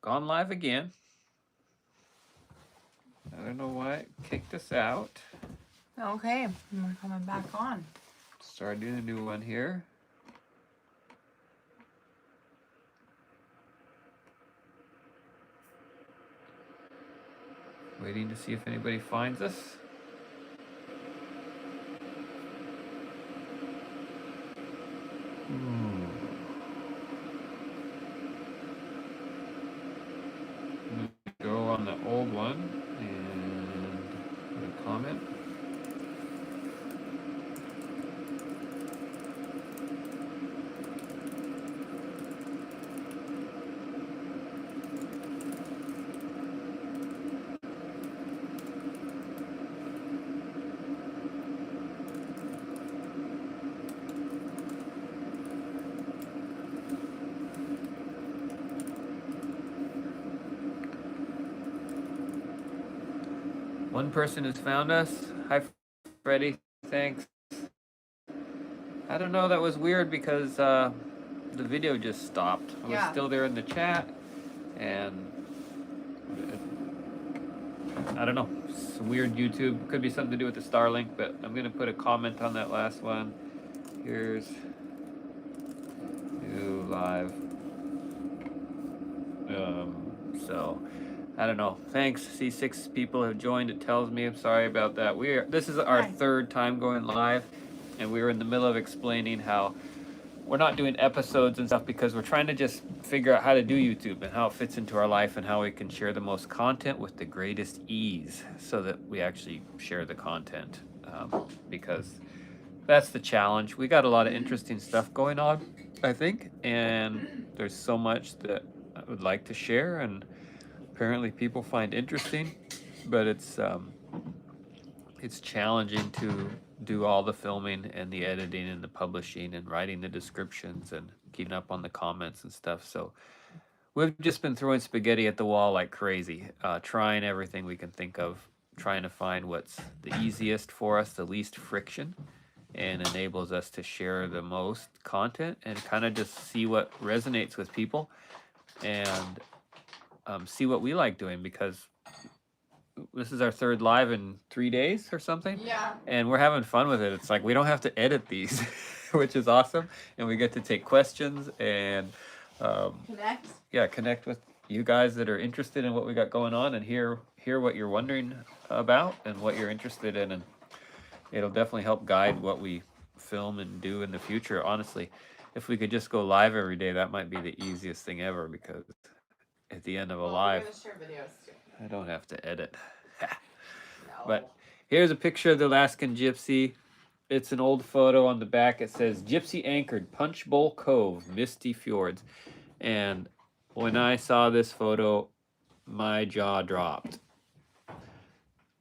gone live again. I don't know why it kicked us out. Okay, we're coming back on. Start doing a new one here. Waiting to see if anybody finds us. Go on the old one and put a comment. One person has found us. Hi, Freddie. Thanks. I don't know. That was weird because the video just stopped. I was still there in the chat, and I don't know. Some weird YouTube. Could be something to do with the Starlink, but I'm gonna put a comment on that last one. Here's new live. So I don't know. Thanks. See, 6 people have joined. It tells me. I'm sorry about that. This is our third time going live, and we were in the middle of explaining how we're not doing episodes and stuff because we're trying to just figure out how to do YouTube and how it fits into our life and how we can share the most content with the greatest ease so that we actually share the content, because that's the challenge. We got a lot of interesting stuff going on, I think, and there's so much that I would like to share and apparently people find interesting, but it's challenging to do all the filming and the editing and the publishing and writing the descriptions and keeping up on the comments and stuff. So we've just been throwing spaghetti at the wall like crazy, trying everything we can think of, trying to find what's the easiest for us, the least friction, and enables us to share the most content and kind of just see what resonates with people and see what we like doing, because this is our third live in 3 days or something. Yeah. And we're having fun with it. It's like we don't have to edit these, which is awesome. And we get to take questions and Connect. yeah, connect with you guys that are interested in what we got going on and hear what you're wondering about and what you're interested in. And it'll definitely help guide what we film and do in the future. Honestly, if we could just go live every day, that might be the easiest thing ever, because at the end of a live, We're gonna share videos too. I don't have to edit. No. But here's a picture of the Alaskan Gypsy. It's an old photo. On the back it says Gypsy anchored Punch Bowl Cove, Misty Fjords. And when I saw this photo, my jaw dropped.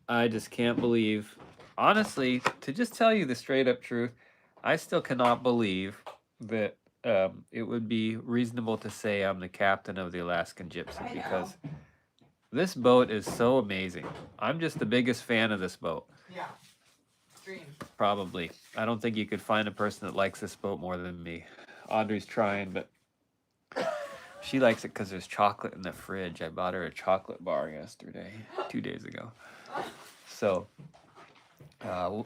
I just can't believe, honestly, to just tell you the straight up truth, I still cannot believe that it would be reasonable to say I'm the captain of the Alaskan Gypsy, because this boat is so amazing. I'm just the biggest fan of this boat. Yeah. Dream. Probably. I don't think you could find a person that likes this boat more than me. Audrey's trying, but she likes it because there's chocolate in the fridge. I bought her a chocolate bar yesterday, 2 days ago. So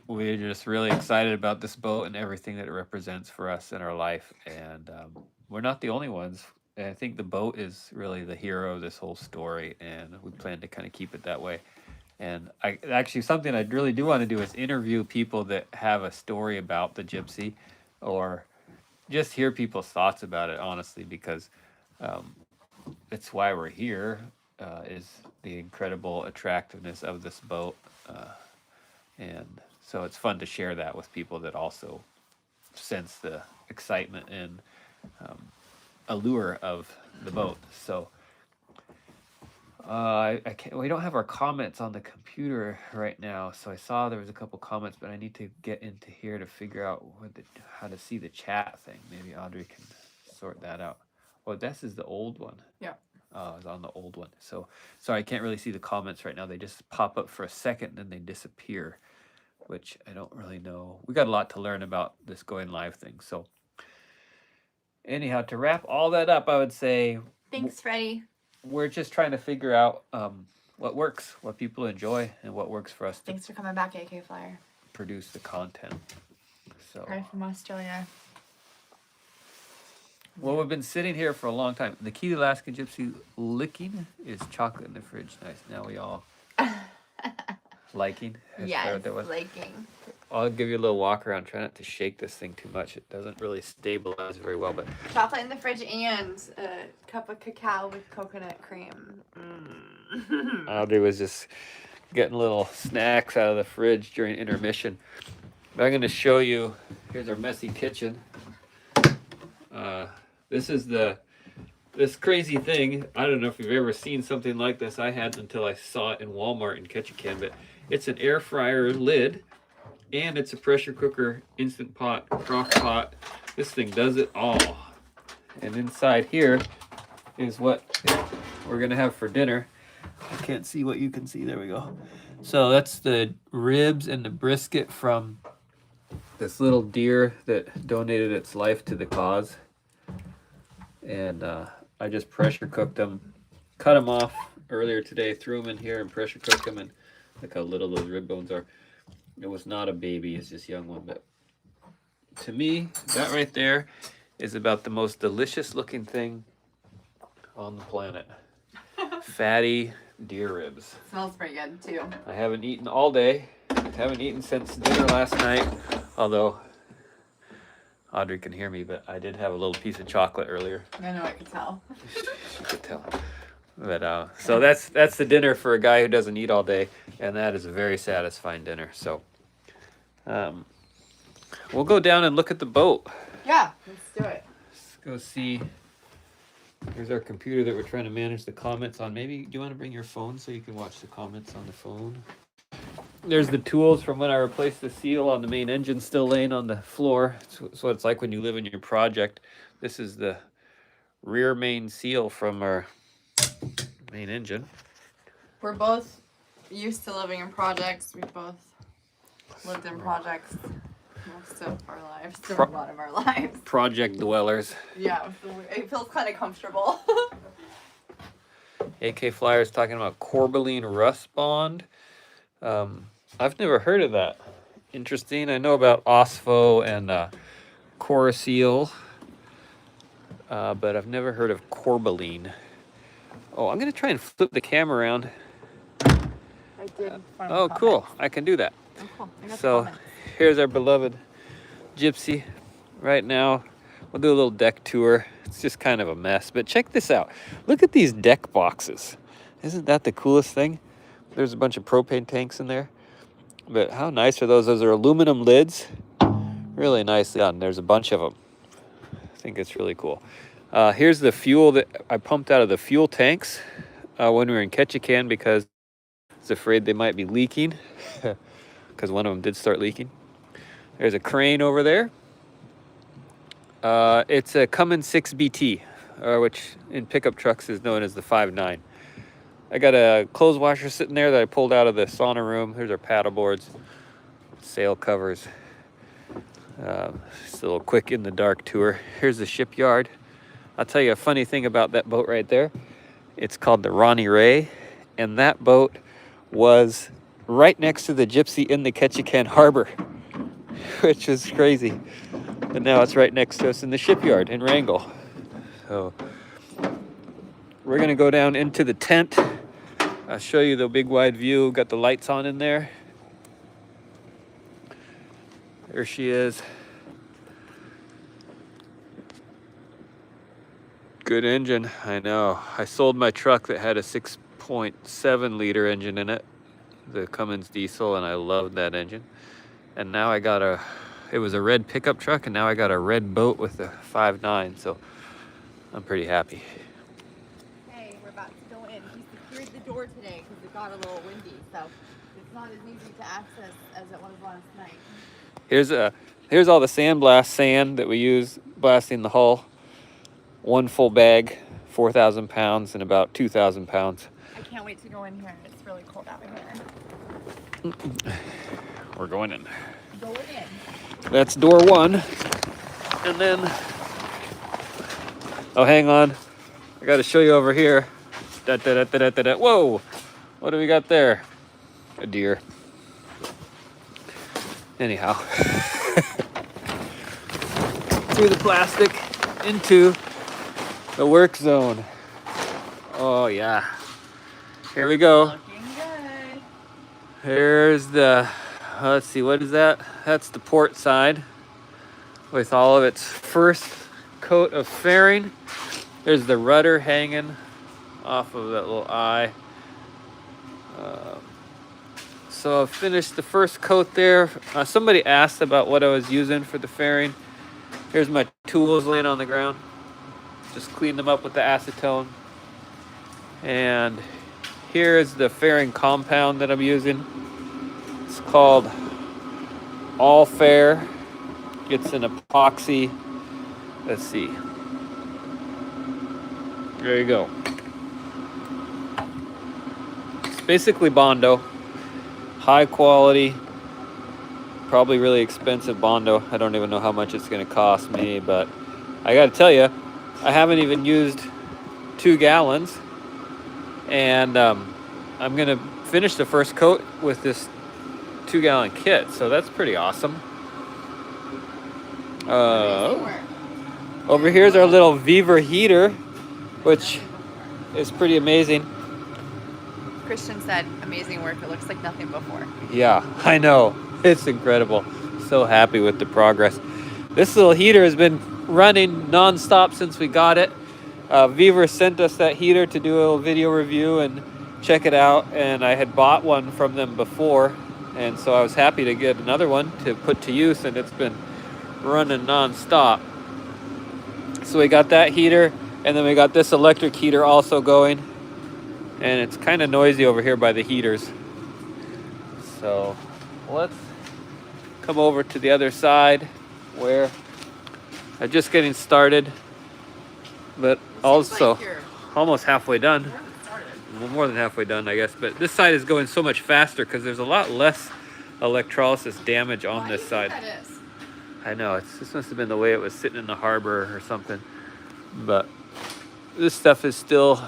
we're just really excited about this boat and everything that it represents for us in our life. And we're not the only ones. I think the boat is really the hero of this whole story, and we plan to kind of keep it that way. And I actually, something I really do want to do is interview people that have a story about the Gypsy, or just hear people's thoughts about it, honestly, because it's why we're here, is the incredible attractiveness of this boat. And so it's fun to share that with people that also sense the excitement and allure of the boat. So I can't, we don't have our comments on the computer right now. So I saw there was a couple comments, but I need to get into here to figure out how to see the chat thing. Maybe Audrey can sort that out. Oh, this is the old one. Yeah. Oh, it's on the old one. So sorry, I can't really see the comments right now. They just pop up for a second and then they disappear, which I don't really know. We got a lot to learn about this going live thing. So anyhow, to wrap all that up, I would say Thanks, Freddie. we're just trying to figure out what works, what people enjoy, and what works for us to Thanks for coming back, AK Flyer. produce the content. So, Right from Australia. well, we've been sitting here for a long time. The key to Alaskan Gypsy licking is chocolate in the fridge. Nice. Now we all liking. Is that Yes, what that was? liking. I'll give you a little walk around. Try not to shake this thing too much. It doesn't really stabilize very well, but Chocolate in the fridge and a cup of cacao with coconut cream. Audrey was just getting little snacks out of the fridge during intermission. But I'm going to show you. Here's our messy kitchen. This is this crazy thing. I don't know if you've ever seen something like this. I hadn't until I saw it in Walmart in Ketchikan, but it's an air fryer lid, and it's a pressure cooker, instant pot, crock pot. This thing does it all. And inside here is what we're gonna have for dinner. I can't see what you can see. There we go. So that's the ribs and the brisket from this little deer that donated its life to the cause. And I just pressure cooked them, cut them off earlier today, threw them in here and pressure cooked them, and look how little those rib bones are. It was not a baby, it's just young one, but to me, that right there is about the most delicious looking thing on the planet. Fatty deer ribs. Smells pretty good too. I haven't eaten all day. Haven't eaten since dinner last night, although Audrey can hear me, but I did have a little piece of chocolate earlier. I know, I could tell. She could tell. But so that's the dinner for a guy who doesn't eat all day, and that is a very satisfying dinner. So we'll go down and look at the boat. Yeah, let's do it. Let's go see. Here's our computer that we're trying to manage the comments on. Maybe do you want to bring your phone so you can watch the comments on the phone? There's the tools from when I replaced the seal on the main engine still laying on the floor. It's what it's like when you live in your project. This is the rear main seal from our main engine. We're both used to living in projects. We've both lived in projects most of our lives, a lot of our lives. Project dwellers. Yeah, it feels kind of comfortable. AK Flyer's talking about Corbeline rust bond. I've never heard of that. Interesting. I know about Osfo and Coraceal, but I've never heard of Corbeline. Oh, I'm going to try and flip the camera around. I did find Oh, cool. I can do that. Oh, cool. I got So here's our beloved Gypsy. Right now, we'll do a little deck tour. It's just kind of a mess, but check this out. Look at these deck boxes. Isn't that the coolest thing? There's a bunch of propane tanks in there. But how nice are those? Those are aluminum lids. Really nicely done. There's a bunch of them. I think it's really cool. Here's the fuel that I pumped out of the fuel tanks when we were in Ketchikan because I was afraid they might be leaking because one of them did start leaking. There's a crane over there. It's a Cummins 6BT, which in pickup trucks is known as the 5.9. I got a clothes washer sitting there that I pulled out of the sauna room. Here's our paddle boards, sail covers. Just a little quick in the dark tour. Here's the Shipyard. I'll tell you a funny thing about that boat right there. It's called the Ronnie Ray, and that boat was right next to the Gypsy in the Ketchikan Harbor, which is crazy. And now it's right next to us in the Shipyard in Wrangell. So we're gonna go down into the tent. I'll show you the big wide view. Got the lights on in there. There she is. Good engine, I know. I sold my truck that had a 6.7 liter engine in it, the Cummins diesel, and I loved that engine. And now I got it was a red pickup truck, and now I got a red boat with a 5.9, so I'm pretty happy. Hey, we're about to go in. He secured the door today because it got a little windy, so it's not as easy to access as it was last night. Here's all the sandblast sand that we use blasting the hull. One full bag, 4,000 pounds, and about 2,000 pounds. I can't wait to go in here. It's really cold out here. We're going in. Going in. That's door one. And then, oh, hang on. I got to show you over here. Whoa! What do we got there? A deer. Anyhow. Through the plastic into the work zone. Oh yeah. Here we go. Looking good. Here's the, let's see, what is that? That's the port side with all of its first coat of fairing. There's the rudder hanging off of that little eye. So I've finished the first coat there. Somebody asked about what I was using for the fairing. Here's my tools laying on the ground. Just cleaned them up with the acetone. And here's the fairing compound that I'm using. It's called All Fair. It's an epoxy. Let's see. There you go. It's basically Bondo. High quality, probably really expensive Bondo. I don't even know how much it's going to cost me, but I got to tell you, I haven't even used 2 gallons, and I'm going to finish the first coat with this 2-gallon kit, so that's pretty awesome. Over here's our little Viver heater, which is pretty amazing. Christian said, amazing work. It looks like nothing before. Yeah, I know. It's incredible. So happy with the progress. This little heater has been running non-stop since we got it. Viver sent us that heater to do a little video review and check it out. And I had bought one from them before. And so I was happy to get another one to put to use. And it's been running non-stop. So we got that heater. And then we got this electric heater also going. And it's kind of noisy over here by the heaters. So let's come over to the other side where I'm just getting started, but also like you're almost halfway done. more than started. Well, more than halfway done, I guess. But this side is going so much faster because there's a lot less electrolysis damage on this side. That is. I know, this must have been the way it was sitting in the harbor or something. But this stuff is still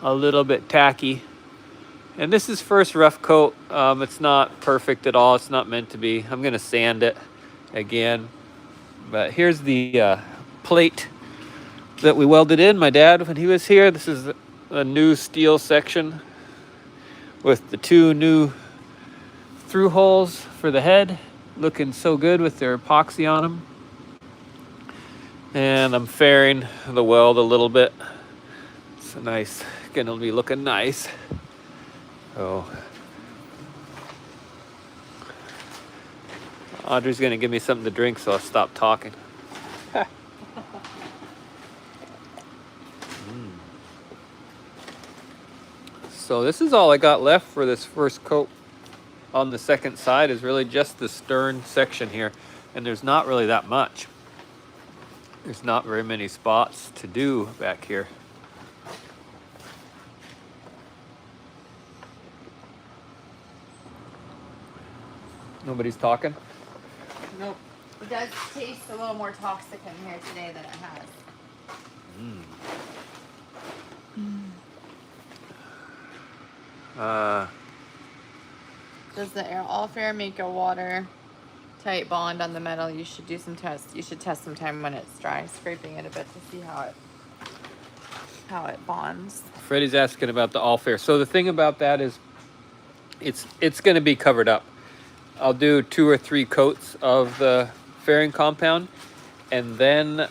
a little bit tacky. And this is first rough coat. It's not perfect at all. It's not meant to be. I'm going to sand it again. But here's the plate that we welded in. My dad, when he was here, this is a new steel section with the 2 new through holes for the head. Looking so good with their epoxy on them. And I'm fairing the weld a little bit. It's a nice, gonna be looking nice. Oh, Audrey's gonna give me something to drink, so I'll stop talking. So this is all I got left for this first coat on the second side, is really just the stern section here, and there's not really that much. There's not very many spots to do back here. Nobody's talking? Nope. It does taste a little more toxic in here today than it has. Does the All Fair make a watertight bond on the metal? You should do some tests. You should test sometime when it's dry, scraping it a bit to see how it bonds. Freddie's asking about the All Fair. So the thing about that is it's going to be covered up. I'll do 2 or 3 coats of the fairing compound, and then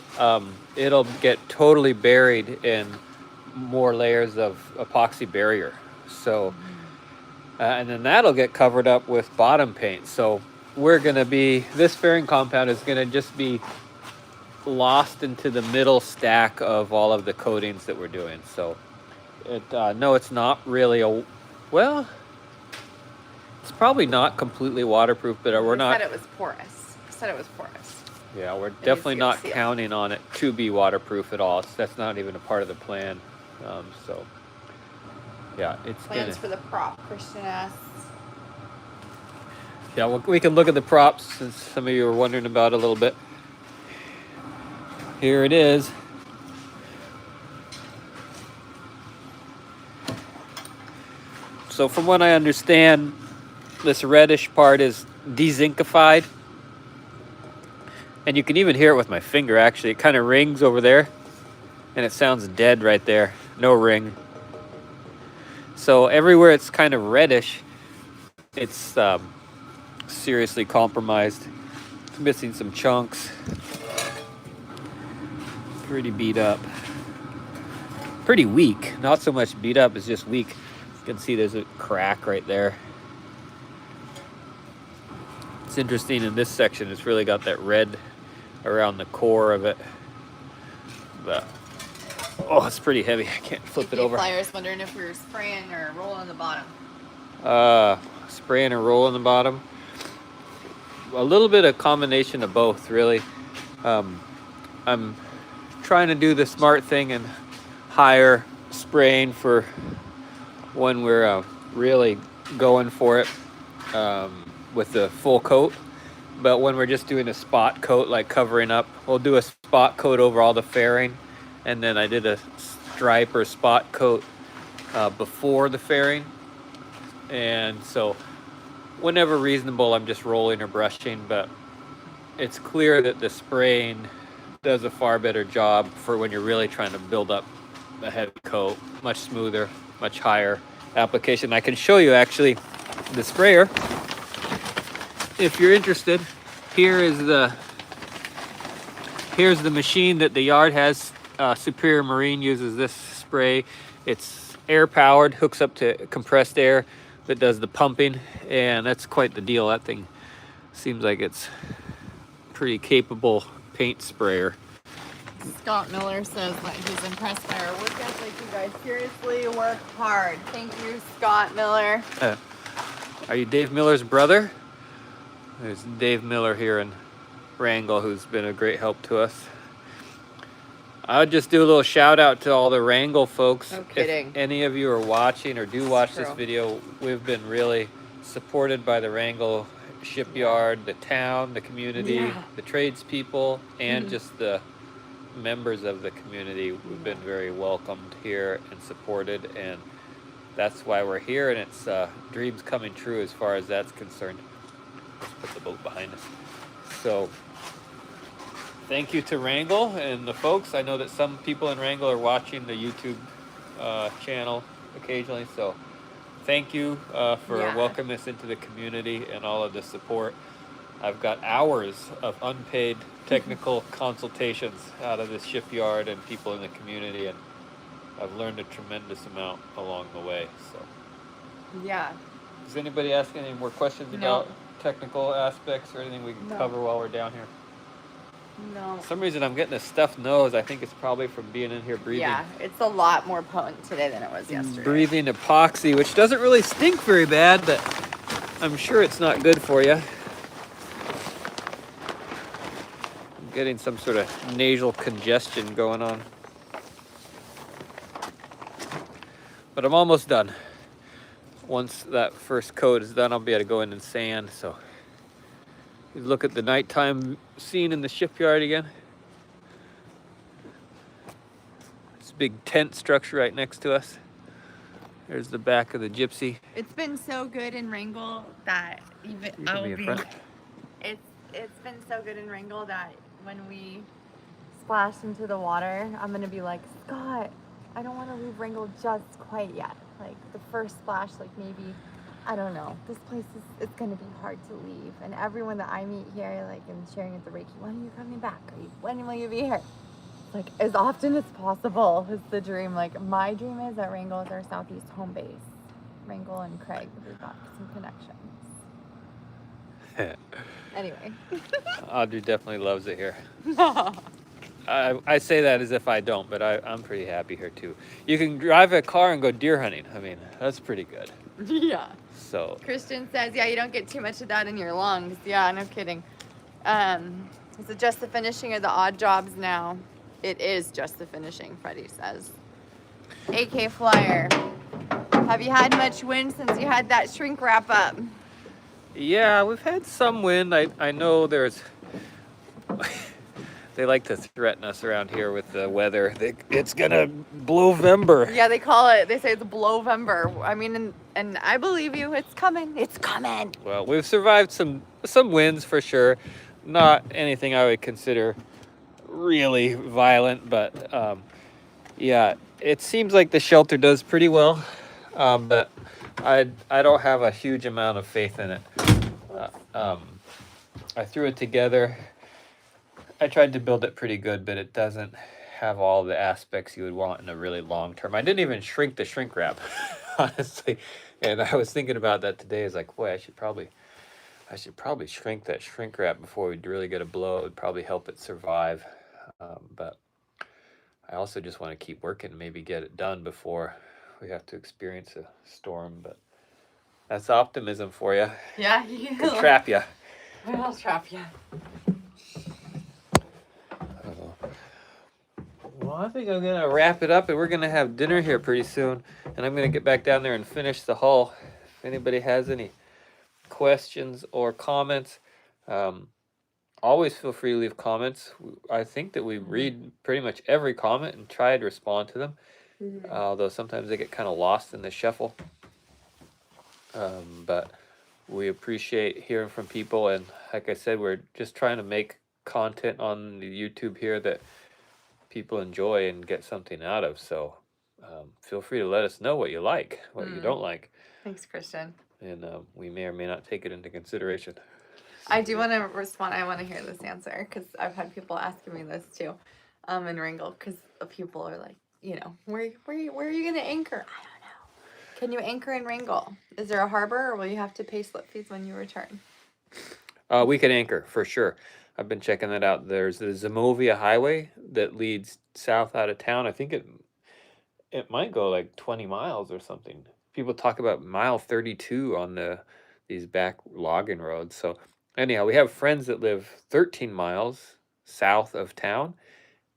it'll get totally buried in more layers of epoxy barrier. So, and then that'll get covered up with bottom paint. So this fairing compound is going to just be lost into the middle stack of all of the coatings that we're doing. So, no, it's not really well, it's probably not completely waterproof, but we're not. Said it was porous. Said it was porous. Yeah, we're definitely not counting on it to be waterproof at all. That's not even a part of the plan. So, yeah, it's plans for the prop. Christian asks. Yeah, well, we can look at the props, since some of you were wondering about it a little bit. Here it is. So from what I understand, this reddish part is dezinkified. And you can even hear it with my finger, actually. It kind of rings over there, and it sounds dead right there. No ring. So everywhere it's kind of reddish, it's seriously compromised. It's missing some chunks. Pretty beat up. Pretty weak. Not so much beat up, it's just weak. You can see there's a crack right there. It's interesting in this section, it's really got that red around the core of it. But, oh, it's pretty heavy. I can't flip it over. Flyers wondering if we were spraying or rolling the bottom. Spraying and rolling the bottom. A little bit of combination of both, really. I'm trying to do the smart thing and hire spraying for when we're really going for it with the full coat. But when we're just doing a spot coat, like covering up, we'll do a spot coat over all the fairing. And then I did a stripe or spot coat before the fairing. And so whenever reasonable, I'm just rolling or brushing, but it's clear that the spraying does a far better job for when you're really trying to build up a heavy coat. Much smoother, much higher application. I can show you actually the sprayer if you're interested. Here's the machine that the yard has. Superior Marine uses this spray. It's air powered, hooks up to compressed air that does the pumping, and that's quite the deal. That thing seems like it's pretty capable paint sprayer. Scott Miller says that he's impressed by our work ethic. You guys seriously work hard. Thank you, Scott Miller. Are you Dave Miller's brother? There's Dave Miller here in Wrangell, who's been a great help to us. I would just do a little shout out to all the Wrangell folks. No kidding. If any of you are watching or do watch this video, we've been really supported by the Wrangell Shipyard, the town, the community, the tradespeople, and just the members of the community. We've been very welcomed here and supported, and that's why we're here, and it's dreams coming true as far as that's concerned. Let's put the boat behind us. So thank you to Wrangell and the folks. I know that some people in Wrangell are watching the YouTube channel occasionally, so thank you for welcoming us into the community and all of the support. I've got hours of unpaid technical consultations out of this shipyard and people in the community, and I've learned a tremendous amount along the way. So, yeah. Does anybody ask any more questions about technical aspects or anything we can cover while we're down here? No. For some reason I'm getting a stuffed nose. I think it's probably from being in here breathing. Yeah, it's a lot more potent today than it was yesterday. Breathing epoxy, which doesn't really stink very bad, but I'm sure it's not good for you. I'm getting some sort of nasal congestion going on. But I'm almost done. Once that first coat is done, I'll be able to go in and sand. So look at the nighttime scene in the shipyard again. This big tent structure right next to us. There's the back of the Gypsy. It's been so good in Wrangell that even it's been so good in Wrangell that when we splash into the water, I'm gonna be like, Scott, I don't want to leave Wrangell just quite yet. Like the first splash, like maybe, I don't know. This place it's gonna be hard to leave. And everyone that I meet here, like and sharing at the Reiki, when are you coming back? When will you be here? Like as often as possible is the dream. Like my dream is that Wrangell is our southeast home base. Wrangell and Craig, we've got some connections. Anyway. Audrey definitely loves it here. I say that as if I don't, but I'm pretty happy here too. You can drive a car and go deer hunting. I mean, that's pretty good. Yeah. So Christian says, yeah, you don't get too much of that in your lungs. Yeah, no kidding. Is it just the finishing of the odd jobs now? It is just the finishing, Freddie says. AK Flyer, have you had much wind since you had that shrink wrap up? Yeah, we've had some wind. I know there's They like to threaten us around here with the weather. It's gonna Blowvember. Yeah, they call it. They say it's Blowvember. I mean, and I believe you. It's coming. It's coming. Well, we've survived some winds for sure. Not anything I would consider really violent, but yeah, it seems like the shelter does pretty well. But I don't have a huge amount of faith in it. I threw it together. I tried to build it pretty good, but it doesn't have all the aspects you would want in a really long term. I didn't even shrink the shrink wrap, honestly. And I was thinking about that today. I was like, boy, I should probably shrink that shrink wrap before we really get a blow. It would probably help it survive. But I also just want to keep working, maybe get it done before we have to experience a storm. But that's optimism for you. Yeah, Could trap you. I'll trap you. Well, I think I'm gonna wrap it up, and we're gonna have dinner here pretty soon. And I'm gonna get back down there and finish the hull. If anybody has any questions or comments, always feel free to leave comments. I think that we read pretty much every comment and try to respond to them. Although sometimes they get kind of lost in the shuffle. But we appreciate hearing from people, and like I said, we're just trying to make content on the YouTube here that people enjoy and get something out of. So feel free to let us know what you like, what you don't like. Thanks, Christian. And we may or may not take it into consideration. I do want to respond. I want to hear this answer because I've had people asking me this too, in Wrangell, because people are like, where are you going to anchor? I don't know. Can you anchor in Wrangell? Is there a harbor, or will you have to pay slip fees when you return? We can anchor for sure. I've been checking that out. There's the Zimovia Highway that leads south out of town. I think it might go like 20 miles or something. People talk about mile 32 on these back logging roads. So anyhow, we have friends that live 13 miles south of town,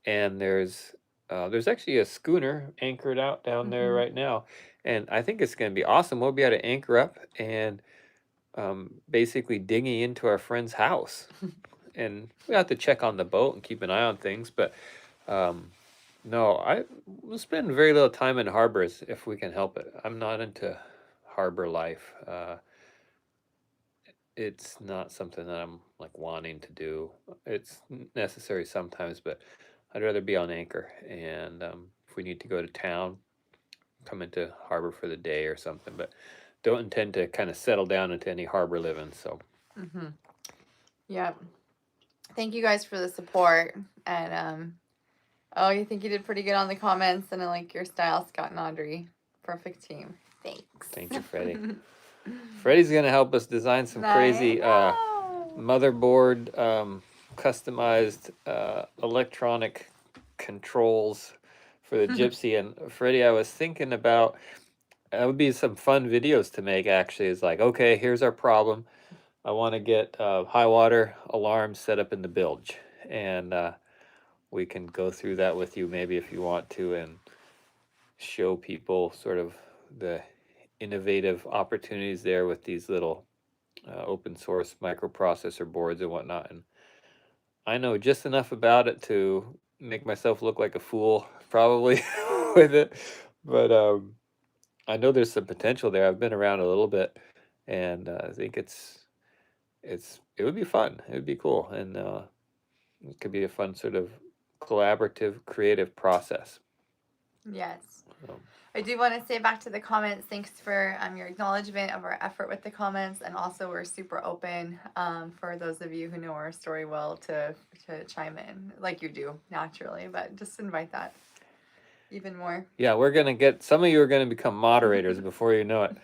and there's actually a schooner anchored out down there right now, and I think it's going to be awesome. We'll be able to anchor up and basically digging into our friend's house. And we have to check on the boat and keep an eye on things, but no, we'll spend very little time in harbors if we can help it. I'm not into harbor life. It's not something that I'm like wanting to do. It's necessary sometimes, but I'd rather be on anchor. And if we need to go to town, come into harbor for the day or something, but don't intend to kind of settle down into any harbor living. So Yeah. Thank you guys for the support. And you think you did pretty good on the comments, and I like your style, Scott and Audrey. Perfect team. Thanks. Thank you, Freddie. Freddie's gonna help us design some crazy motherboard, customized electronic controls for the Gypsy. And Freddie, I was thinking about, that would be some fun videos to make. Actually, it's like, okay, here's our problem. I want to get high water alarms set up in the bilge, and we can go through that with you maybe if you want to, and show people sort of the innovative opportunities there with these little open source microprocessor boards and whatnot. And I know just enough about it to make myself look like a fool probably with it, but I know there's some potential there. I've been around a little bit, and I think it would be fun. It would be cool, and it could be a fun sort of collaborative, creative process. Yes. I do want to say back to the comments, thanks for your acknowledgement of our effort with the comments, and also we're super open for those of you who know our story well to chime in like you do naturally, but just invite that even more. Yeah, we're going to get, some of you are going to become moderators before you know it.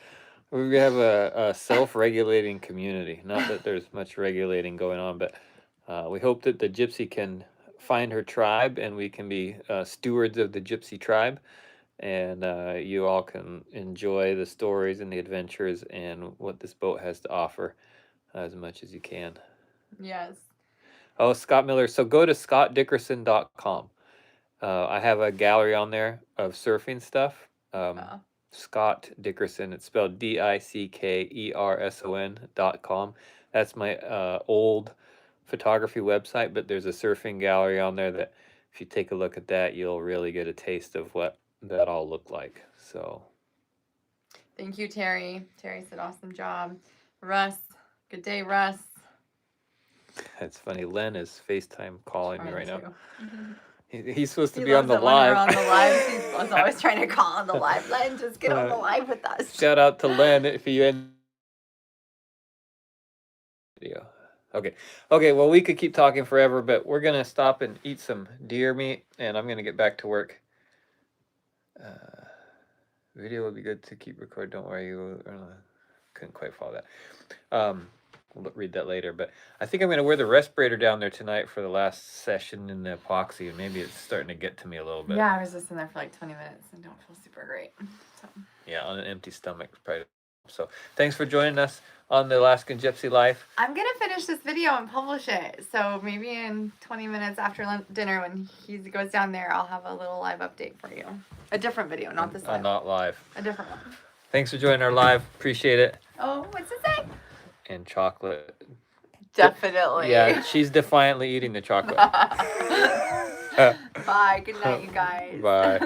We're going to have a self-regulating community. Not that there's much regulating going on, but we hope that the Gypsy can find her tribe, and we can be stewards of the Gypsy tribe, and you all can enjoy the stories and the adventures and what this boat has to offer as much as you can. Yes. Oh, Scott Miller. So go to scottdickerson.com. I have a gallery on there of surfing stuff. Scott Dickerson. It's spelled DICKERSON.com. That's my old photography website, but there's a surfing gallery on there that if you take a look at that, you'll really get a taste of what that all looked like. So Thank you, Terry. Terry said awesome job. Russ, good day, Russ. it's funny. Len is FaceTime calling me right now. Mhm. He's supposed to He be on loves the it when we're live. on the live. He's always trying to call on the live. Len, just get on the live with us. Shout out to Len if you end video. Okay, well, we could keep talking forever, but we're gonna stop and eat some deer meat, and I'm gonna get back to work. Video would be good to keep record. Don't worry, you couldn't quite follow that. We'll read that later, but I think I'm gonna wear the respirator down there tonight for the last session in the epoxy, and maybe it's starting to get to me a little bit. Yeah, I was just in there for like 20 minutes and don't feel super great. So. Yeah, on an empty stomach, probably. So thanks for joining us on the Alaskan Gypsy Life. I'm gonna finish this video and publish it. So maybe in 20 minutes after dinner, when he goes down there, I'll have a little live update for you. A different video, not this one. Not live. A different one. Thanks for joining our live. Appreciate it. Oh, what's it say? And chocolate. Definitely. Yeah, she's defiantly eating the chocolate. Bye. Good night, you guys. Bye.